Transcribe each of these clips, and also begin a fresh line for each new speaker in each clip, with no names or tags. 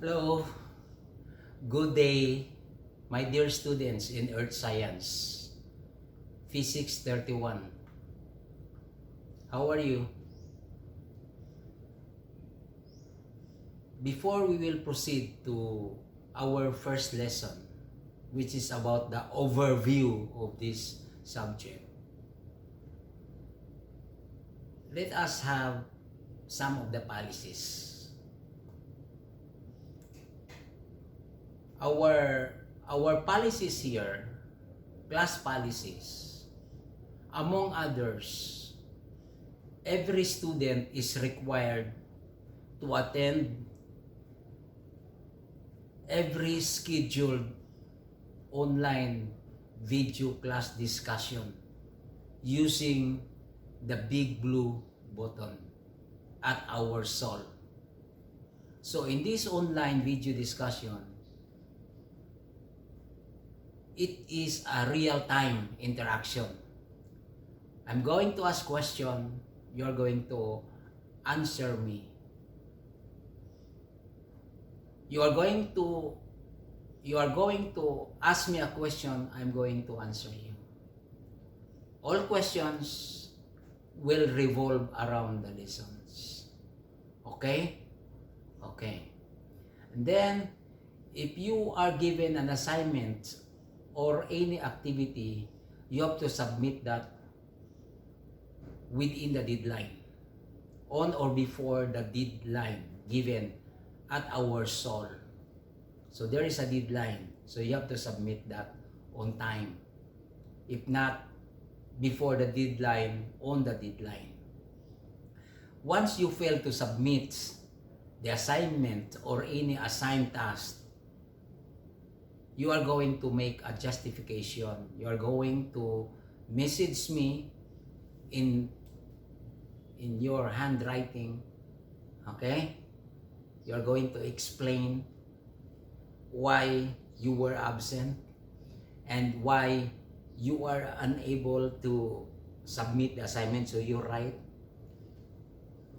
Hello, good day, my dear students in Earth Science, Physics 31. How are you? Before we will proceed to our first lesson, which is about the overview of this subject, let us have some of the policies. Our policies here, class policies, among others, every student is required to attend every scheduled online video class discussion using the big blue button at our SOL. So in this online video discussion, it is a real-time interaction. I'm going to ask question, you're going to answer me. You are going to ask me a question, I'm going to answer you. All questions will revolve around the lessons. Okay? Okay. And then, if you are given an assignment or any activity, you have to submit that within the deadline, on or before the deadline given at our SOL. So there is a deadline, so you have to submit that on time. If not, before the deadline, on the deadline. Once you fail to submit the assignment or any assigned task, you are going to make a justification. You are going to message me in your handwriting, okay? You are going to explain why you were absent and why you are unable to submit the assignment. So you write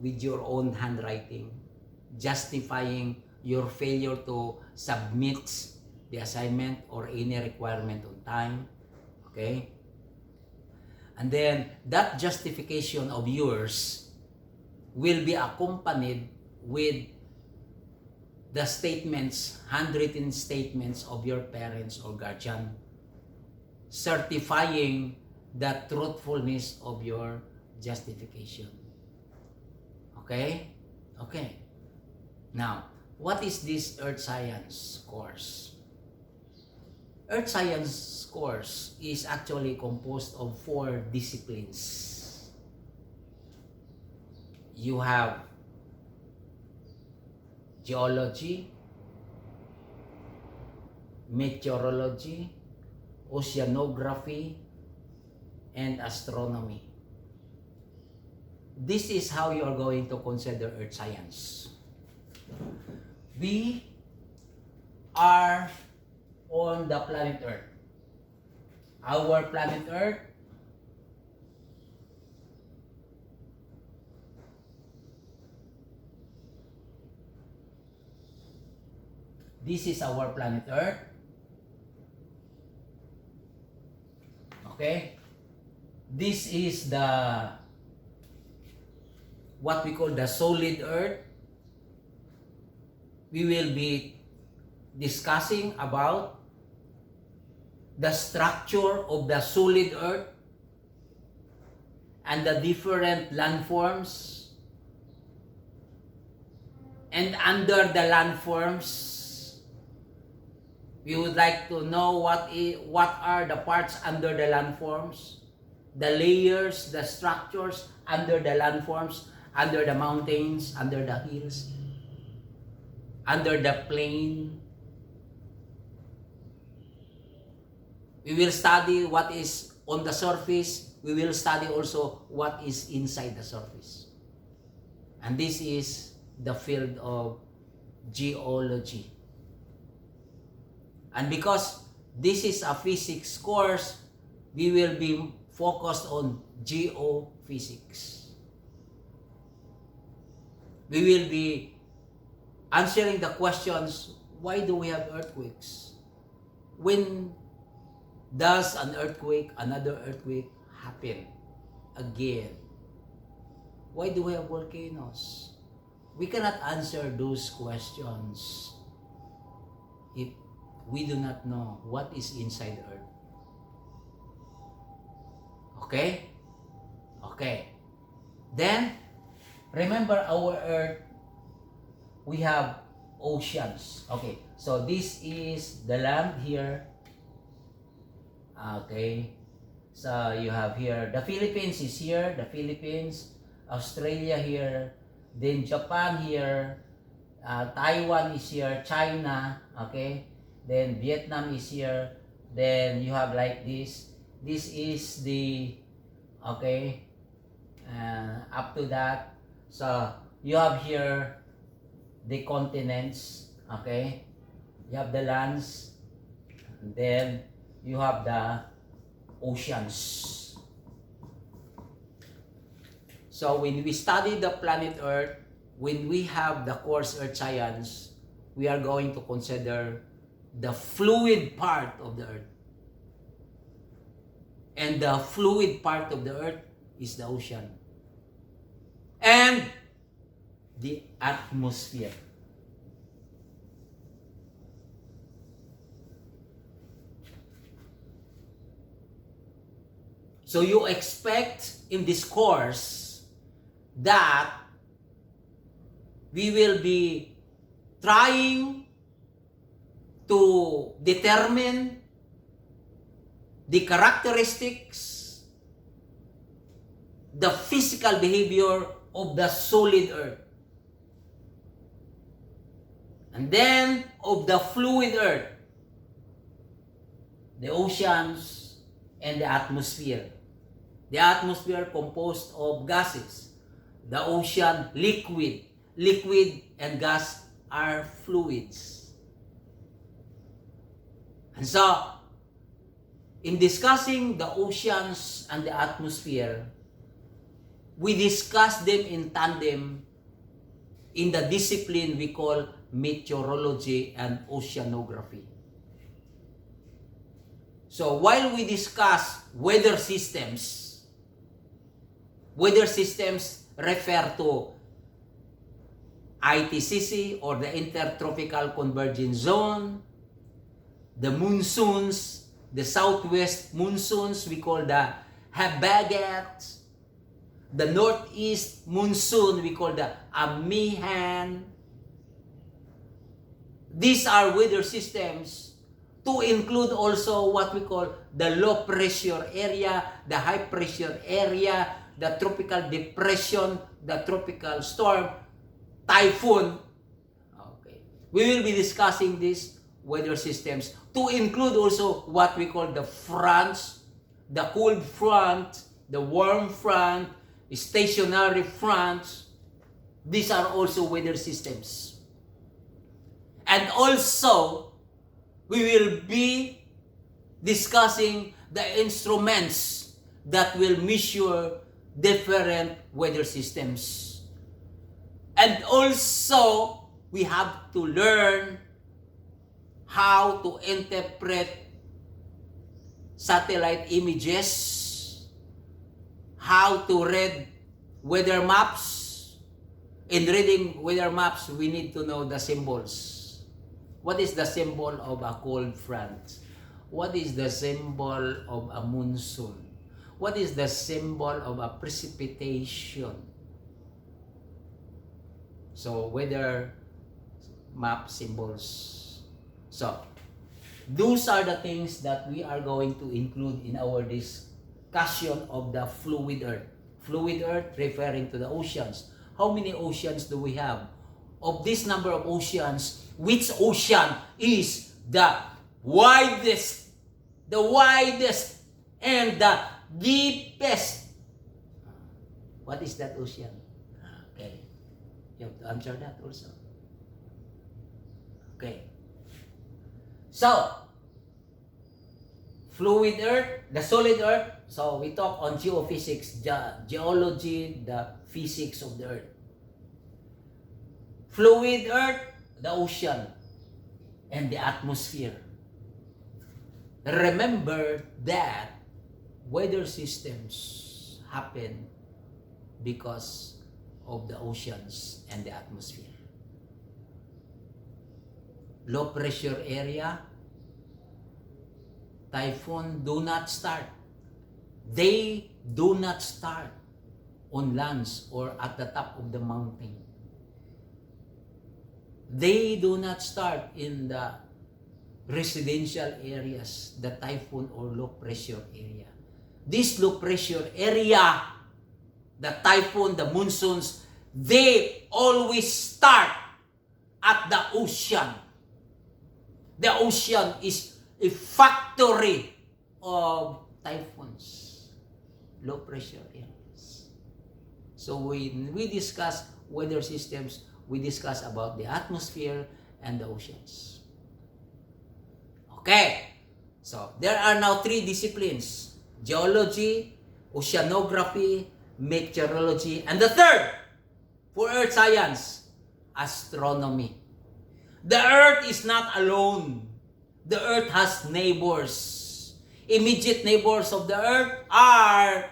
with your own handwriting, justifying your failure to submit the assignment or any requirement on time, okay? And then that justification of yours will be accompanied with the statements, handwritten statements of your parents or guardian, certifying the truthfulness of your justification. Okay? Okay. Now, what is this Earth Science course? Earth Science course is actually composed of 4 disciplines. You have geology, meteorology, oceanography, and astronomy. This is how you are going to consider Earth Science. We are on the planet Earth. Our planet Earth this is our planet Earth. Okay? This is the what we call the solid Earth. We will be discussing about the structure of the solid Earth and the different landforms. And under the landforms, we would like to know what are the parts under the landforms, the layers, the structures under the landforms, under the mountains, under the hills, under the plain. We will study what is on the surface. We will study also what is inside the surface. And this is the field of geology. And because this is a physics course, we will be focused on geophysics. We will be answering the questions, why do we have earthquakes? When does another earthquake happen again? Why do we have volcanoes? We cannot answer those questions if we do not know what is inside Earth. Okay? Okay. Then, remember our Earth, we have oceans. Okay, so this is the land here. Okay, so you have here, the Philippines is here, the Philippines, Australia here, then Japan here, Taiwan is here, China, okay, then Vietnam is here, then you have like this is the, okay, up to that, so you have here the continents, okay, you have the lands, and then you have the oceans. So when we study the planet Earth, when we have the course Earth Science, we are going to consider the fluid part of the Earth. And the fluid part of the Earth is the ocean. And the atmosphere. So you expect in this course that we will be trying to determine the characteristics, the physical behavior of the solid Earth. And then of the fluid Earth, the oceans and the atmosphere. The atmosphere composed of gases. The ocean, liquid. Liquid and gas are fluids. And so, in discussing the oceans and the atmosphere, we discuss them in tandem in the discipline we call meteorology and oceanography. So while we discuss weather systems refer to ITCC or the Intertropical Convergence Zone, the monsoons, the southwest monsoons, we call the Habagat, the northeast monsoon, we call the Amihan. These are weather systems to include also what we call the low pressure area, the high pressure area, the tropical depression, the tropical storm, typhoon. Okay. We will be discussing these weather systems to include also what we call the fronts, the cold front, the warm front, stationary fronts. These are also weather systems. And also, we will be discussing the instruments that will measure different weather systems. And also, we have to learn how to interpret satellite images, how to read weather maps. In reading weather maps, we need to know the symbols. What is the symbol of a cold front? What is the symbol of a monsoon? What is the symbol of a precipitation? So, weather map symbols. So, those are the things that we are going to include in our discussion of the fluid Earth. Fluid Earth referring to the oceans. How many oceans do we have? Of this number of oceans, which ocean is the widest and the deepest? What is that ocean? Okay. You have to answer that also. Okay. So, fluid Earth, the solid Earth. So, we talk on geophysics, geology, the physics of the Earth. Fluid Earth, the ocean and the atmosphere. Remember that weather systems happen because of the oceans and the atmosphere. Low pressure area, typhoon do not start. They do not start on lands or at the top of the mountain. They do not start in the residential areas, the typhoon or low pressure area. This low pressure area, the typhoon, the monsoons, they always start at the ocean. The ocean is a factory of typhoons, low pressure areas. So when we discuss weather systems, we discuss about the atmosphere and the oceans. Okay, so there are now 3 disciplines: geology, oceanography, meteorology, and the third, for earth science, astronomy. The earth is not alone. The earth has neighbors. Immediate neighbors of the earth are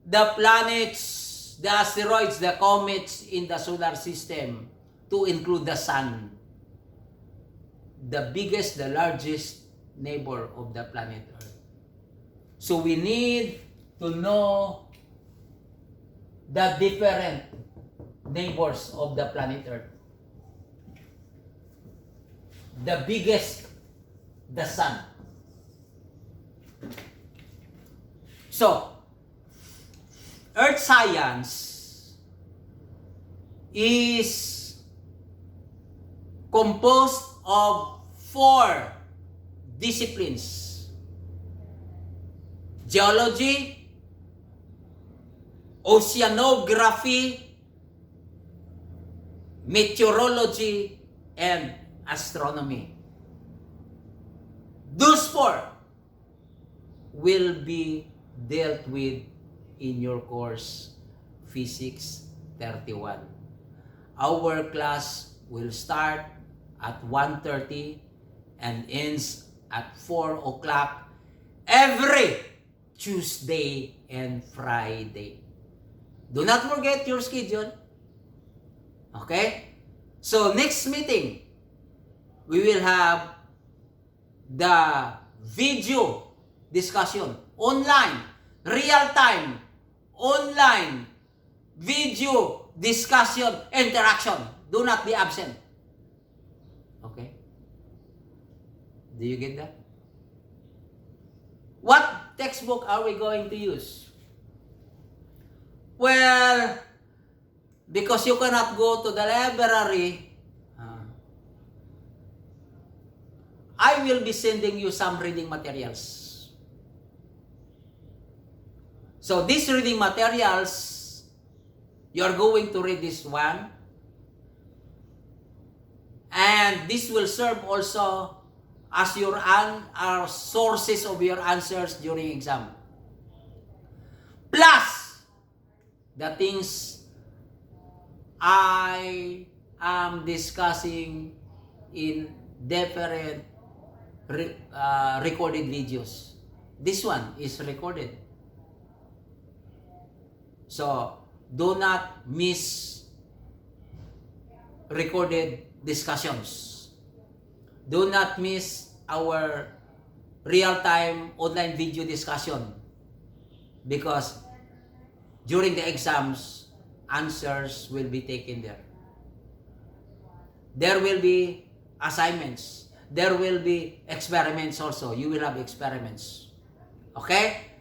the planets, the asteroids, the comets in the solar system, to include the sun. The biggest, the largest neighbor of the planet Earth. So we need to know the different neighbors of the planet Earth. The biggest, the sun. So, earth science is composed of 4 disciplines: geology, oceanography, meteorology, and astronomy. Those 4 will be dealt with in your course Physics 31. Our class will start at 1:30 and ends at 4 o'clock every Tuesday and Friday. Do not forget your schedule. Okay? So next meeting, we will have the video discussion, online, real-time, online, video discussion, interaction. Do not be absent. Okay? Do you get that? What textbook are we going to use? Well, because you cannot go to the library, I will be sending you some reading materials. So these reading materials, you are going to read this one, and this will serve also as your sources of your answers during exam. Plus, the things I am discussing in different recorded videos. This one is recorded. So, do not miss recorded discussions. Do not miss our real-time online video discussion, because during the exams, answers will be taken there. There will be assignments. There will be experiments also. You will have experiments. Okay?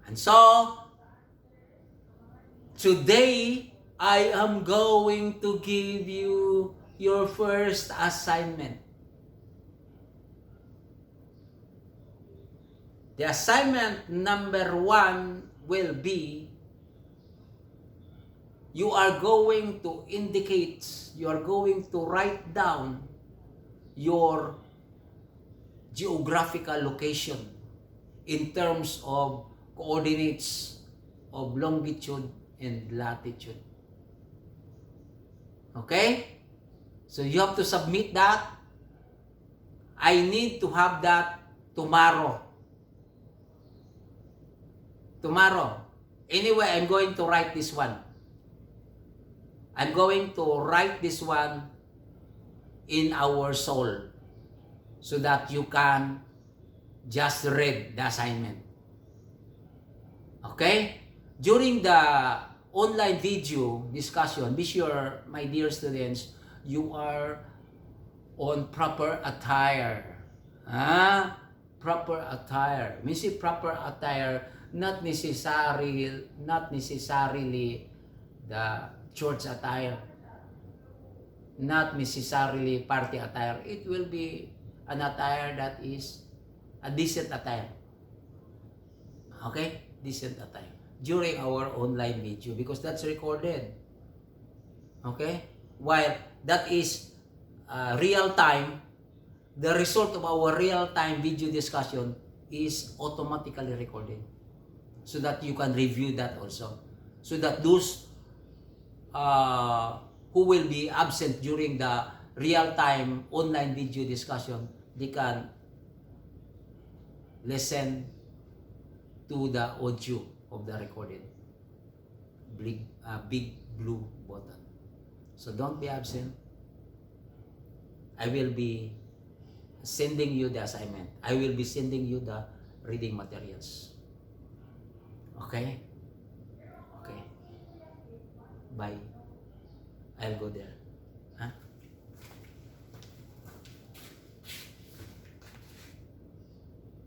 And so, today, I am going to give you your first assignment. The assignment number 1 will be, you are going to indicate, you are going to write down your geographical location in terms of coordinates of longitude and latitude. Okay? So you have to submit that. I need to have that tomorrow. Tomorrow. Anyway, I'm going to write this one. I'm going to write this one in our soul so that you can just read the assignment. Okay? During the online video discussion, be sure, my dear students, you are on proper attire. Proper attire. Means proper attire, not necessarily the church attire, not necessarily party attire. It will be an attire that is a decent attire. Okay? Decent attire. During our online video, because that's recorded. Okay? While that is real time, the result of our real time video discussion is automatically recorded. So that you can review that also. So that those who will be absent during the real-time online video discussion, they can listen to the audio of the recorded big blue button. So don't be absent. I will be sending you the assignment. I will be sending you the reading materials. Okay? Okay. Bye. I'll go there. Huh?